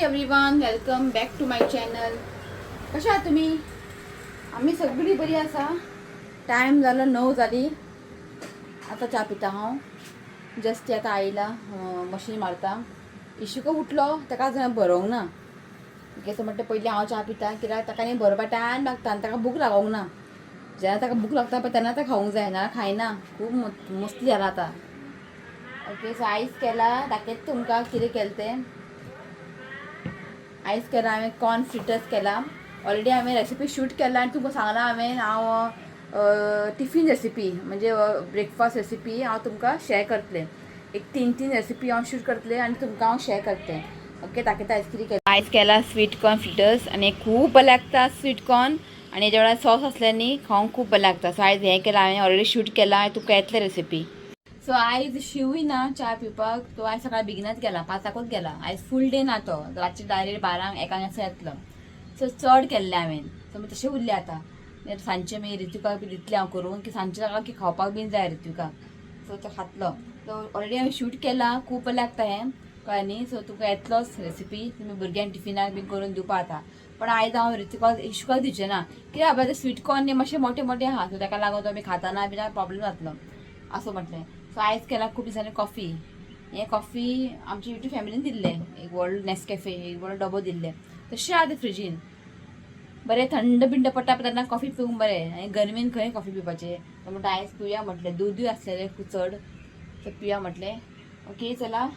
Everyone, welcome back to my channel. कशा आहात तुम्ही? आम्ही सगळी बरी आसा. टायम जालो 9 जाली. आता चा पिता हांव. जस्ट आता आईला मशीन मारता. इशूक उठलो ताका अजून बरोवंक ना. कसं म्हणटा पयलीं हांव चा पिता कित्याक ताका न्ही बरोवपा टायम लागता आनी ताका भूक लागोंक ना. जेन्ना ताका भूक लागता पळय तेन्ना ताका खावंक जाय, नाल्यार खायना. खूब मस्ती जाला आतां. ओके, सो आयज केला दाखयता तुमकां कितें केलें तें. आयज केला हांवें कॉर्न फ्रिटर्स केला. ऑलरेडी हांवें रेसिपी शूट केला आनी तुमकां सांगला हांव टिफीन रेसिपी म्हणजे ब्रेकफास्ट रेसिपी हांव तुमकां शेअर करतलें. एक 3 रेसिपी हांव शूट करतलें आनी तुमकां हांव शेअर करतलें. ओके, दाखयता आयज कितें केलें. आयज केला स्वीट कॉर्न फ्रिटर्स आनी खूब बरें लागता स्वीट कॉर्न आनी हेज्या वांगडा सॉस आसल्यानी खावंक खूब बरें लागता. सो आयज हें केलां हांवें, ऑलरेडी शूट केला आनी तुमकां येतलें रेसिपी. सो आयज शिवूय ना च्या पिवपाक. तो आयज सकाळी बेगिनाच गेला, 5 गेला. आयज फूल डे ना, तो रातचे डायरेक्ट 12 असो येतलो. सो चड केल्लें हांवें. सो मागीर तशें उरलें आतां. सांजचें मागीर रितुकाक बी दितलें हांव करून, की सांजचें ताका की खावपाक बीन जाय रितुकाक. सो तो खातलो. तो ऑलरेडी हांवें शूट केला. खूब बरें लागता हें, कळ्ळें न्ही. सो तुका येतलोच रेसिपी. तुमी भुरग्यांक टिफिनाक बीन करून दिवपा आता. पण आयज हांव रितुकाक इशूकाक दिवचें ना. कित्याक बाबा ते स्वीट कॉर्न न्ही मातशे मोठे मोठे आहा. सो ताका लागून तो आमी खाताना बी प्रॉब्लेम जातलो असं म्हटलें. सो आयज केला खूब दिसांनी कॉफी. हें कॉफी आमच्या युट्यूब फॅमिलीन दिल्लें. एक व्हड नेस्कॅफे, एक व्हड डबो दिल्ले. तशें आहा तें फ्रिजीन. बरें थंड बिंड पडटा तेन्ना कॉफी पिवंक बरें. आनी गरमेन खंय कॉफी पिवपाचें. तो म्हणटा आयज पिवया म्हटलें. दूदूय आसलेलें खूब चड. सो पिवया म्हटलें. ओके, चला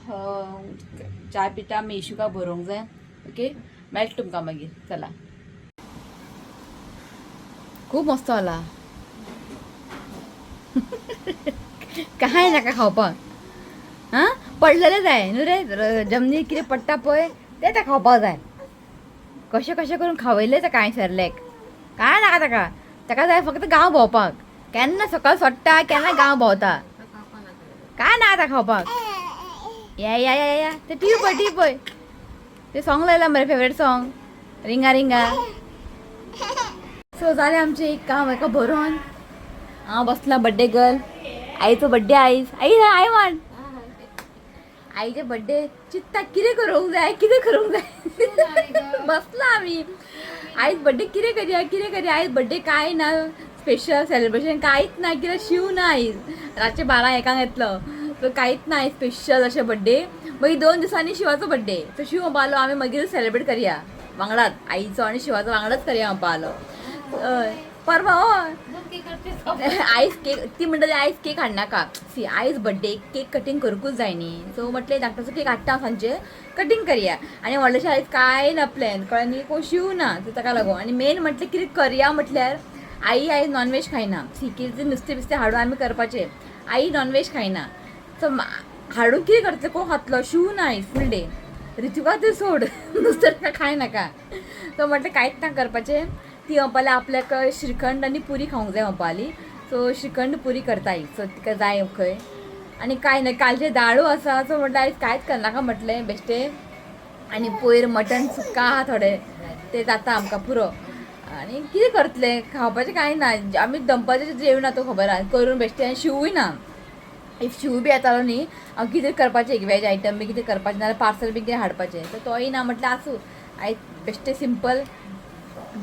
च्या पिता आमी इशूकाक बरोवंक जाय. ओके, मेळटा तुमकां मागीर. चला. खूब मस्त जाला. काय नाका खावपाक. हां, पडलेलें जाय न्हू रे. जमनीर कितें पडटा पळय तें ताका खावपाक जाय. कशें कशें करून खावयलें ताका हांवें सेरलेक. काय नाका ताका. ताका जाय फक्त गांव भोंवपाक. केन्ना सकाळ सोडटा, केन्ना गांव भोंवता. काय नाका ताका खावपाक. या या या या तें टीवी पळय. तें सॉंग लायलां मरे, फेवरेट सॉंग रिंगा रिंगा. सो जालें आमचें एक काम हेका बरोवन. हांव बसला बड्डे गर्ल. आईचो बड्डे आयज. आई म्हण. आईचे बड्डे चित्ता कितें करूंक जाय, कितें करूंक जाय. बसला आमी आयज बड्डे कितें करया. आयज बड्डे काय ना स्पेशल सेलिब्रेशन, कांयच ना. कित्याक शिव ना आयज. रातचे 12-1 येतलो. सो कांयच ना आयज स्पेशल अशें बड्डे. मागीर 2 दिसांनी शिवाचो बड्डे. सो शिव म्हणपालो आमी मागीर सेलिब्रेट करया वांगडाच. आईचो आनी शिवाचो वांगडाच करया म्हणपालो. परवा आयज केक ती म्हणटली आयज केक हाडनाका. सी आयज बड्डे केक कटींग करूंकूच जाय न्ही. सो म्हटलें धाकटोसो केक हाडटा सांजचे कटींग करया. आनी व्हडलेशें आयज काय ना प्लॅन, कळ्ळें न्ही. कोण शिव ना सो ताका लागून. आनी मेन म्हटलें कितें करया म्हटल्यार आई आयज नॉनवेज खायना. सी कितें नुस्तें बिस्तें हाडून आमी करपाचें. आई नॉनवेज खायना. सो हाडून कितें करतलें, कोण खातलो. शिव ना आयज फूल डे. रितुकाक तर सोड, नुस्तें ताका खाय नाका. सो म्हटलें कांयच ना करपाचें. ती म्हणपाली आपल्याक श्रीखंड आनी पुरी खावंक जाय म्हणपाली. सो श्रीखंड पुरी करता आयज. सो तिका जाय खंय. आनी कांय ना, कालचें दाळू आसा. सो म्हटलें आयज कांयच करनाका म्हटलें बेश्टें. आनी पयर मटन सुक्का आहा थोडें, तें जाता आमकां पुरो. आनी कितें करतलें, खावपाचें कांय ना. आमी दनपारचें जेवना तो खबर आहा करून बेश्टें. आनी शिवूय ना. इफ शिव बी येतालो न्ही हांव कितें करपाचें एक वेज आयटम बी कितें करपाचें, नाल्यार पार्सल बी कितें हाडपाचें. सो तोय ना म्हटलें आसूं आयज बेश्टें सिंपल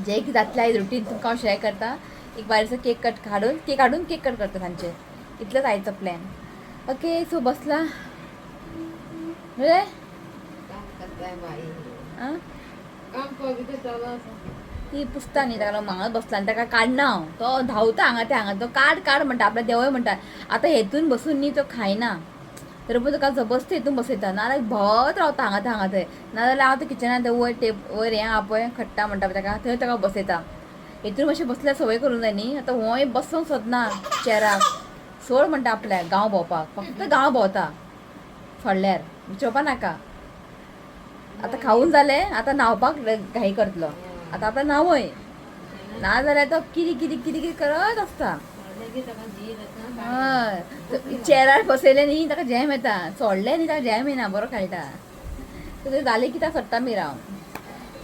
जें कितें जातलें आयज रुटीन तुमकां हांव शेअर करता. एक बारीकसो केक हाडून केक कट करता सांजचें. इतलोच आयचो प्लॅन. ओके, सो बसला रे. ती पुसता न्ही ताका लागून हांगाच बसला. आनी ताका काडना हांव. तो धांवता हांगा ते हांगा. तो काड म्हणटा आपल्या देवय म्हणटा. आतां हेतून बसून न्ही तो खायना. तर पळय तुका जबरदस्ती हेतून बसयता, नाल्यार भोंवत रावता हांगा थंय. नाजाल्यार हांव किचनांत वयर हें आहा पळय खट्टा म्हणटा ताका, थंय ताका बसयता. हेतून मातशें बसल्यार संवय करूंक जाय न्ही. आतां होय बसूंक सोदना चेराक. सोड म्हणटा आपल्याक गांव भोंवपाक. फक्त गांव भोंवता सोडल्यार, विचारपा नाका. आतां खावून जालें, आतां न्हांवपाक घाई करतलो. आतां आपल्याक न्हांवय, नाजाल्यार तो कितें करत आसता. हय, चेरार बसयलें न्ही ताका जॅम येता. सोडलें न्ही ताका जॅम येना, बरो खेळटा. सो तें जालें की ताका सोडटा मागीर हांव.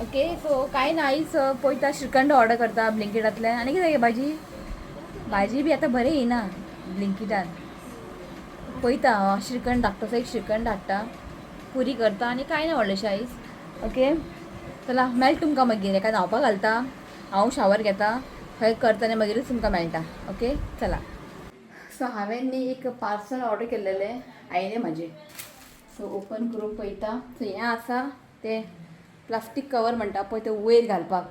ओके, सो कांय ना आयज पळयता श्रीखंड ऑर्डर करता ब्लिंकिटांतल्यान. आनी कितें भाजी बी आतां बरें येयना ब्लिंकिटान. पळयता श्रीखंड धाकटोसो एक श्रीखंड हाडटा, पुरी करता आनी कांय ना व्हडलेशें आयज. ओके चला मेळटा तुमकां मागीर एका न्हांवपाक घालता हांव शावर घेता खंय करतना मागीरूच तुमकां मेळटा ओके चला. सो हांवें न्ही एक पार्सल ऑर्डर केल्लेलें आयलें म्हाजें. सो ओपन करून पळयता. सो हें आसा तें प्लास्टीक कवर म्हणटा पळय तें वयर घालपाक.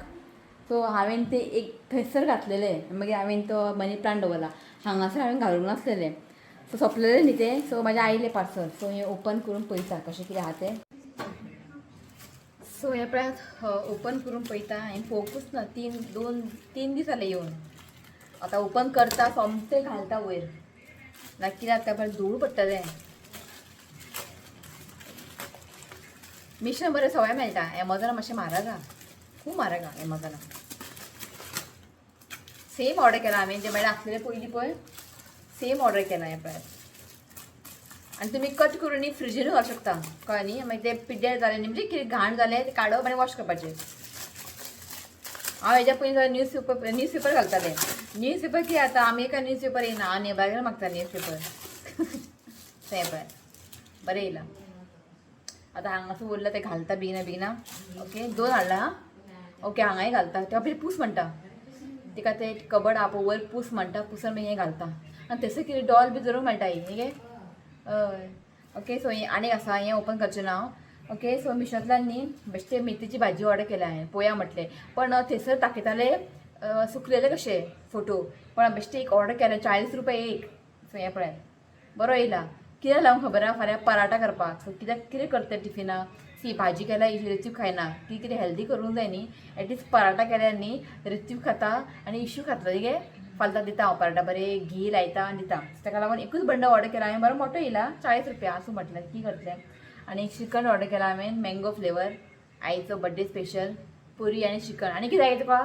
सो हांवें तें एक थंयसर घातलेलें मागीर हांवें तो मनी प्लांट दवरला. हांगासर हांवें घालूंक नासलेलें. सो सोंपलेलें न्ही तें. सो म्हाजें आयलें पार्सल. सो हें ओपन करून पळयता कशें कितें आहा तें. सो हे पळयात ओपन करून पळयता हांवें पळोवंकूच ना. तीन दीस जाले येवन. आतां ओपन करता सोमतें घालता वयर. ना कितें जाता पळय धूळ पडटलें. मिशन बरें सवाय मेळटा. एमोजॉनार मातशें म्हारग आहा. खूब म्हारग आहा एमोजॉनार. सेम ऑर्डर केला हांवें जें म्हळ्यार आसलेलें पयलीं पळय सेम ऑर्डर केला हें पळयात. आनी तुमी कट करून फ्रिजीन घालूंक शकता कळ्ळें न्ही. मागीर तें पिड्ड्यार जालें न्ही म्हणजे कितें घाण जालें तें काडप आनी वॉश करपाचें. हांव हेज्या पयलीं न्यूजपेपर घालतालें. न्यूजपेपर कितें जाता आमी एका न्यूजपेपर येयना हांव नेबरागेर मागता न्यूजपेपर. तें पळय बरें येयलां. आतां हांगासर उरलां तें घालता बेगिना. ओके 2 हाडला हां. ओके हांगाय घालता. तेका पयलीं पूस म्हणटा. तिका तें कबड आहा पळय वयर पूस म्हणटा. पुसून मागीर हें घालता. आनी थंयसर कितें डॉल बी धरूंक मेळटा ही गे. हय ओके. सो हें आनीक आसा हें ओपन करचें ना हांव. ओके सो मिशोंतल्यान न्ही बेश्टे मेथीची भाजी ऑर्डर केल्या हांवें. पळोवया म्हटलें पण थंयसर दाखयताले सुकलेले कशे फोटो. पण बेश्टे एक ऑर्डर केलें 40 रुपया एक. सो हें पळय बरो येयला. कित्याक लागून खबर आहा फाल्यां पराठा करपाक. सो कितें करता टिफिनाक. सी भाजी केल्यार रितीव खायना. ती कितें हेल्दी करूंक जाय न्ही. एटलिस्ट पराठा केल्यार न्ही रितीव खाता आनी इशू खाता गे. फालता दिता हांव पराठा बरें घी लायता आनी दिता. ताका लागून एकूच बंडल ऑर्डर केला हांवें. बरो मोठो येयला 40 रुपया असो म्हटलें कितें करतलें. आनी श्रीखंड ऑर्डर केला हांवें मँगो फ्लेवर. आईचो बड्डे स्पेशल पुरी आनी श्रीखंड. आनी कितें जाय तुका.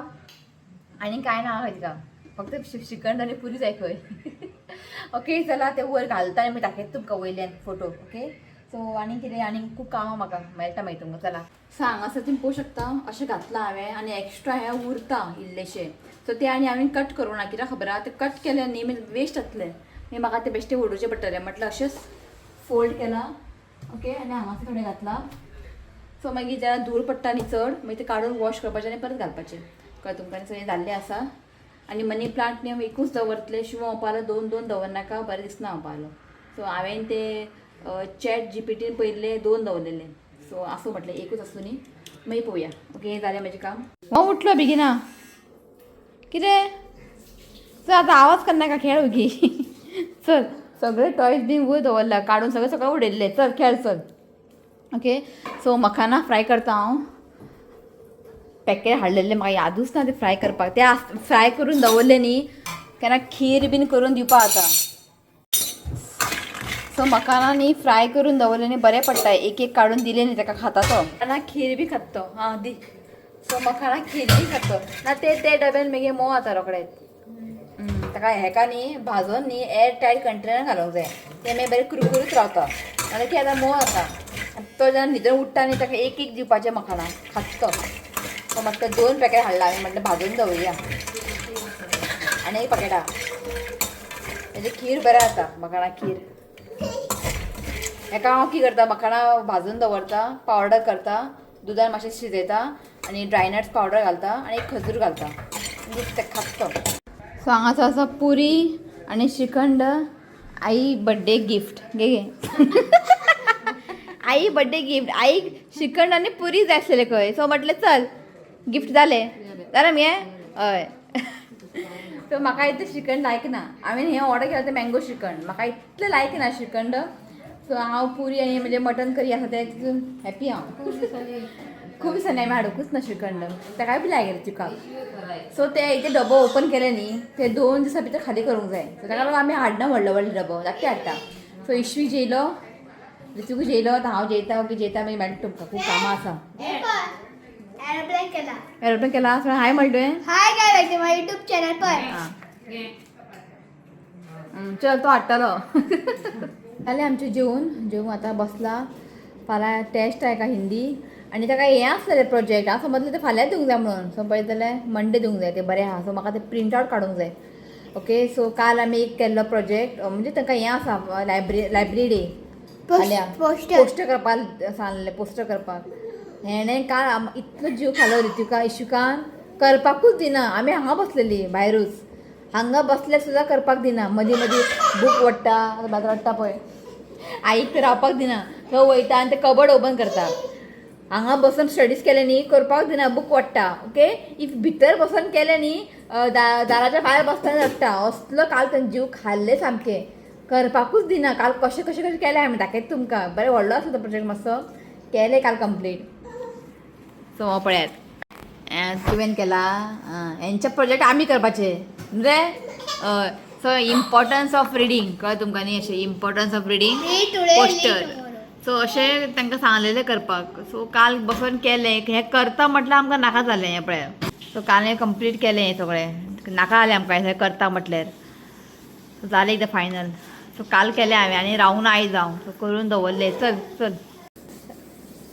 आनी कांय ना खंय तुका फक्त श्रीखंड आनी पुरी जाय खंय. ओके चला ते वयर घालता आनी मागीर दाखयता तुमकां वयल्यान फोटो. ओके सो आनी कितें आनी खूब कामां म्हाका मेळटा मागीर तुमकां चला. सो हांगासर तुमी पळोवंक शकता अशें घातलां हांवें आनी एक्स्ट्रा हें उरता इल्लेशें. सो ते आनी हांवें कट करूं ना कित्याक खबर आहा तें कट केलें न्ही मागीर वेस्ट जातलें. मागीर म्हाका तें बेश्टें उडोवचें पडटलें म्हटल्यार अशेंच फोल्ड केलां. ओके आनी हांगासर थोडें घातलां. सो मागीर जेन्ना धूळ पडटा न्ही चड मागीर तें काडून वॉश करपाचें आनी परत घालपाचें कळ्ळें तुमकां. सो हें जाल्लें आसा. आनी मनी प्लांट न्ही हांव एकूच दवरतलें शिवूं वपालो 2 दवरनाका बरें दिसना वपालो. सो हांवें तें चॅट जीपीटीन पयलें 2 दवरलेलें. सो आसूं म्हटलें एकूच आसूं न्ही मागीर पळोवया. ओके हें जालें म्हजें काम. हांव उठलो बेगिना कितें चल आतां आवाज करनाका खेळ ओगी. चल सगळे टॉयज बीन वयर दवरला काडून सगळें सगळें उडयल्लें. चल खेळ चल. ओके सो मखाना फ्राय करता हांव. पॅकेट हाडलेलें म्हाका यादूच ना तें फ्राय करपाक. तें फ्राय करून दवरलें न्ही केन्ना खीर बीन करून दिवपा जाता. सो मखाना न्ही फ्राय करून दवरलें न्ही बरें पडटा. एक काडून दिलें न्ही ताका खाता तो आनी खीर बी खाता तो. हां दी. सो मखाना खीर बी खाता ना ते डब्यान मागीर मोव जाता रोखडेंच. ताका हेका न्ही भाजून न्ही एअर टायट कंटेनर घालूंक जाय. तें मागीर बरें कुरकुरीत रावता नाल्यार कितें जाता मोव जाता. तो जेन्ना न्हिदून उठ्ठा न्ही ताका एक दिवपाचें मखाना खाता तो. सो म्हाका 2 पॅकेट हाडला हांवें म्हटलें भाजून दवरया. आनी एक पॅकेट आहा तेजें खीर बरें जाता मखाना खीर. हेका हांव कितें करता मखाना भाजून दवरता पावडर करता दुदान मातशें शिजयता आनी ड्रायनट्स पावडर घालता आनी खजूर घालता म्हणजे तें खाता तो. सो हांगासर आसा पुरी आनी श्रीखंड. आई बड्डे गिफ्ट घे घे. आई बड्डे गिफ्ट. आईक श्रीखंड आनी पुरी जाय आसलेले खंय. सो म्हटलें चल गिफ्ट जालें जालें मगे. हय. सो म्हाका इतलें श्रीखंड लायक ना. हांवें हें ऑर्डर केलें तें मँगो श्रीखंड म्हाका इतलें लायक ना श्रीखंड. सो हांव पुरी आनी म्हणजे मटन करी आसा तें तितून हॅप्पी हांव. खूब दिसांनी हांवें हाडूंकूच ना श्रीखंड ताकाय बी लायक चिकाक. सो तें डबो ओपन केलें न्ही ते 2 दिसां भितर खाली करूंक जाय. सो ताका लागून आमी हाडना व्हडलो डबो धाकटें हाडटा. सो इश्वी जेयलो रितूक जेयलो आतां हांव जेयता. ओके जेयता मागीर मेळटा तुमकां खूब कामां आसा. एरोप्लेन केला सो हाय म्हणटोय. हाय काय माहिती माझ्या युट्यूब चॅनल पर. चल तो हाडटलो. जालें आमचें जेवून आतां बसला. फाल्यां टेस्ट आहे का हिंदी आनी ताका हें आसलेलें प्रोजेक्ट हांव समजलें तें फाल्यां दिवंक जाय म्हणून. सो पळयत जाल्यार मंडे दिवंक जाय. तें बरें आहा. सो म्हाका तें प्रिंट आवट काडूंक जाय. ओके सो काल आमी एक केल्लो प्रोजेक्ट म्हणजे ताका हें आसा लायब्ररी डे फाल्यां पोस्टर करपाक सांगलेलें पोस्टर करपाक. हेणे काल इतलो जीव खालो रितिका इशुकान करपाकूच दिना. आमी हांगा बसलेली भायरूच हांगा बसल्यार सुद्दां करपाक दिना. मदीं मदीं बूक ओडटा बाजार ओडटा पळय आईक ते रावपाक दिना. तो वयता आनी ते कबड ओपन करता. हांगा बसून स्टडीज केले न्ही करपाक दिना बूक ओडटा. ओके इफ भितर बसून केले न्ही दाराच्या भायर बसतना रडटा. असलो काल तें जीव खाल्ले सामके करपाकूच दिना. काल कशें कशें कशें केलें हांवें दाखयता तुमकां. बरें व्हडलो आसलो तो प्रोजेक्ट मातसो केलें काल कंप्लीट. सो हो पळयात तुवें केला हेंचे प्रोजेक्ट आमी करपाचे रे. सो इम्पॉर्टन्स ऑफ रिडींग कळ्ळें तुमकां न्ही अशें importance of reading Read today, poster. read tomorrow. So अशें तांकां सांगलेलें करपाक. सो काल बसून केलें हें करता म्हटल्यार आमकां नाका जालें हें पळय. सो काल हें कंप्लीट केलें हें सगळें नाका जालें आमकां हें करता म्हटल्यार. सो जालें एकदां फायनल. सो काल केलें हांवें आनी रावून आयज हांव सो करून दवरलें. चल चल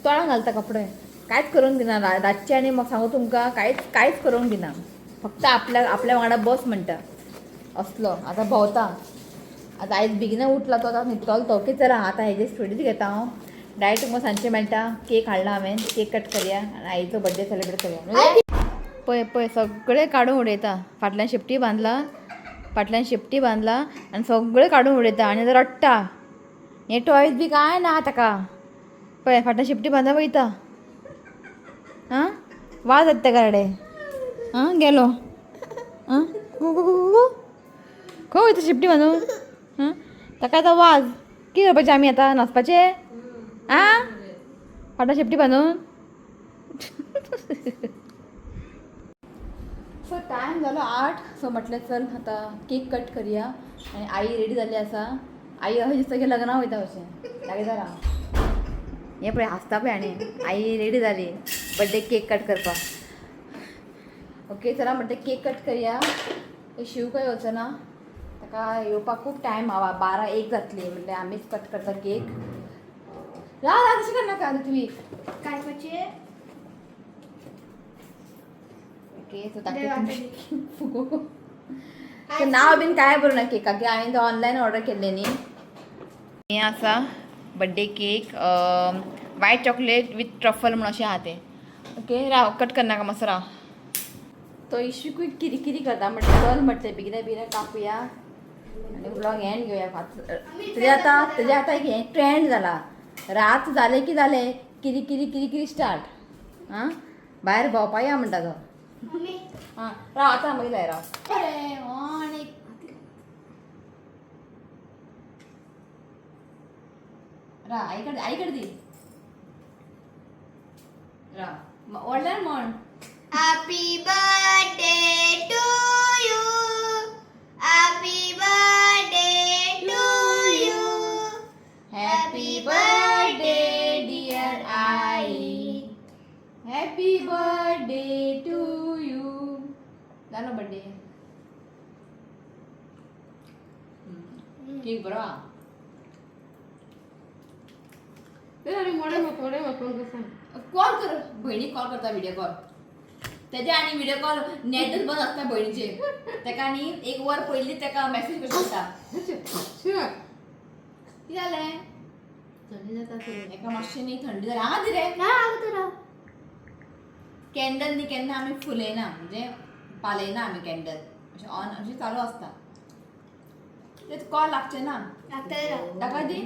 तोंडाक घालता कपडे कांयच करूंक दिना. रातचें आनी म्हाका सांगू तुमकां कांयच करूंक दिना. फक्त आपल्या वांगडा बस म्हणटा असलो. आतां भोंवता आतां आयज बेगिना उठला तो आतां न्हिदतलो तो. की चला आतां हेजे स्टडीज घेता हांव डायरेक्ट तुमकां सांजचें मेळटा. केक हाडला हांवें केक कट करया आनी आईचो बर्थडे सेलिब्रेट करया. पळय पळय सगळें काडून उडयता. फाटल्यान शेपटी बांदला आनी सगळें काडून उडयता आनी आतां रडटा. हें टॉयज बी कांय ना ताका. पळय फाटल्यान शेपटी बांदा वयता. आं वाज येता तेका रडे. आं गेलो. आं खंय वयता शेपटी बांदून. ताका आतां वाज कितें करपाचें आमी आतां नाचपाचें. आं फाटल्यान शेपटी बांदून. सो टायम जालो 8. सो म्हटलें चल आतां केक कट करया आनी आई रेडी जाल्ली आसा. आई अशें दिसता की लग्नाक वयता अशें दाखयता राव. हें पळय हांसता पळय आनी आई रेडी जाली बर्थडे केक कट करपाक. ओके चला म्हणटा केक कट करया. शिव खंय वचना ताका येवपाक खूब टायम 12-1 जातली म्हणल्यार आमीच कट करता केक. राव तशें करनाका ऋत्वी काय पाचे ओके सो ताका नांव बीन काय बरोवं ना केकाक की हांवें तो ऑनलायन ऑर्डर केल्लें न्ही. हें आसा birthday cake white chocolate with truffle म्हणून अशें आहा तें. ओके राव कट करनाका मातसो राव. तो इशूकूय किरी करता म्हटलें चल म्हटलें बेगिना कापुया आनी ब्लॉग एंड घेवया. तेजे आतां एक हें ट्रेंड जाला. रात जालें की जालें किरी स्टार्ट. आं भायर भोंवपा या म्हणटा तो. मम्मी हां राव आतां मागीर जाय राव. अरे आणि राव आईकडे दी राव व्हडल्यान म्हण. Happy birthday to you. Happy birthday to you. Happy birthday dear आई. Happy birthday to you. जालो बर्थडे केक बरो हा. कॉल कर भयणीक कॉल करता व्हिडिओ कॉल. तेजे आनी व्हिडिओ कॉल नेटच बंद आसता भयणीचे. तेका न्ही 1 वर पयलीं तेका मॅसेज कशी करता. कितें जालें एका मातशें न्ही थंडी जाली. हांगा रे कॅन्डल न्ही केन्ना आमी फुलयना म्हणजे पालयना आमी कॅन्डल अशें ऑन अशें चालू आसता. तेच कॉल लागचें ना ताका दी.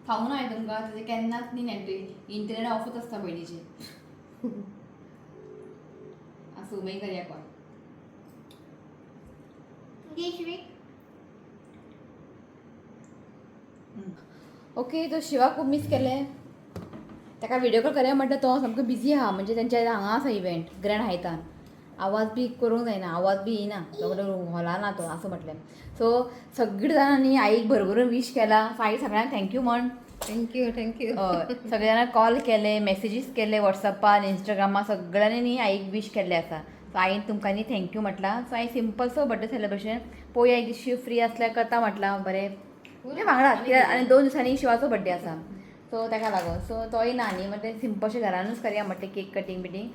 सांगू ना हांवें तुमकां तेजे केन्नाच न्ही नेट इंटरनेट ऑफूच आसता भयणीचे. आसूं मागीर करया कॉल. ओके तो शिवाक खूब मिस केलें. ताका व्हिडिओ कॉल करया म्हटल्यार तो सामको बिजी आहा. म्हणजे तेंच्या हांगा आसा इव्हेंट ग्रँड हायतान. आवाज बी करूंक जायना आवाज बी येना हॉलाना तो असं म्हटलें. सो सगळीं जाणांनी आईक भरभरून विश केला. सो आई सगळ्यांक थँक्यू म्हण. थँक्यू सगळे जाणां कॉल केले मेसेजीस केले वॉट्सॅपार इंस्टाग्रामार सगळ्यांनी न्ही आईक विश केल्लें आसा. सो आईन तुमकां न्ही thank you म्हटलां. So I simple so birthday celebration पळोवया एक दीस शिव फ्री आसल्यार करता म्हटलां. बरें वांगडा कित्याक आनी 2 दिसांनी शिवाचो बर्थडे आसा. सो ताका लागून सो तोय ना न्ही म्हटलें सिंपलशें घरानूच करया म्हटलें केक कटींग बिटींग.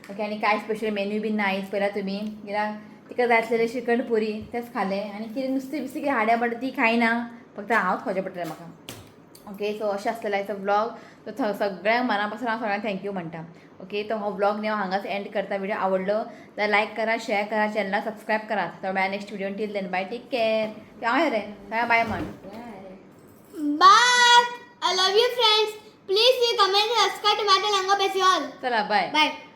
ओके आनी कांय स्पेशल मेन्यू बीन ना आयज पळयला तुमी. कित्याक तिका जाय आसलेलें श्रीखंड पुरी तेंच खालें आनी कितें नुस्तें बिस्तें कितें हाडया म्हणटा ती खायना. फक्त हांवच खावचें पडटलें म्हाका. ओके सो अशें आसलेलो आयचो ब्लॉग. सो सगळ्यांक मनापासून हांव सगळ्यांक थँक्यू म्हणटा. ओके तो हो ब्लॉग न्ही हांव हांगाच एंड करता. व्हिडिओ आवडलो जाल्यार लायक करा, शेअर करा, चॅनलाक सबस्क्राईब करा. तर मेळ्या next video till then bye, take care. हांव रे सगळ्यांक बाय म्हण. Bye. I love you, friends. Please see comment and subscribe to my channel. चला बाय. Bye.